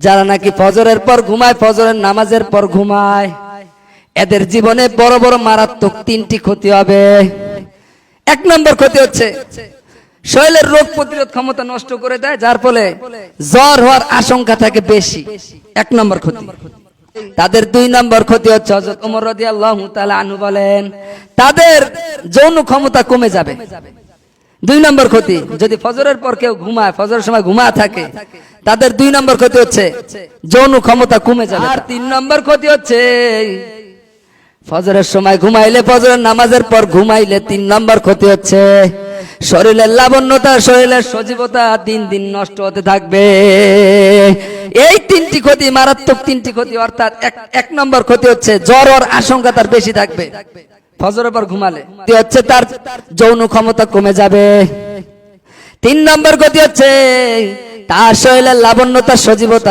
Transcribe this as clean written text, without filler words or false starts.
যারা নাকি ফজরের পর ঘুমায়, ফজরের নামাজের পর ঘুমায়, এদের জীবনে বড় বড় মারাত্মক তিনটি ক্ষতি হবে। এক নম্বর ক্ষতি হচ্ছে শরীরের রোগ প্রতিরোধ ক্ষমতা নষ্ট করে দেয়, যার ফলে জ্বর হওয়ার আশঙ্কা থাকে বেশি। এক নম্বর ক্ষতি। তাদের দুই নম্বর ক্ষতি হচ্ছে, হযরত ওমর রাদিয়াল্লাহু তাআলা আনহু বলেন, তাদের যৌন ক্ষমতা কমে যাবে। দুই নম্বর ক্ষতি, যদি ফজরের পর কেউ ঘুমায়, ফজরের সময় ঘুমায় থাকে, তাদের দুই নম্বর ক্ষতি হচ্ছে যৌন ক্ষমতা কমে যাবে। আর তিন নম্বর ক্ষতি হচ্ছে ফজরের সময় ঘুমাইলে, ফজরের নামাজের পর ঘুমাইলে তিন নম্বর ক্ষতি হচ্ছে শরীরের লাবণ্যতা, শরীরের সজীবতা দিন দিন নষ্ট হতে থাকবে। এই তিনটি ক্ষতি মারাত্মক তিনটি ক্ষতি। অর্থাৎ এক নম্বর ক্ষতি হচ্ছে জ্বর হওয়ার আশঙ্কা তার বেশি থাকবে ফজরের পর ঘুমালে, হচ্ছে তার যৌন ক্ষমতা কমে যাবে। তিন নম্বর ক্ষতি হচ্ছে তার শরীরের লাবণ্যতা, সজীবতা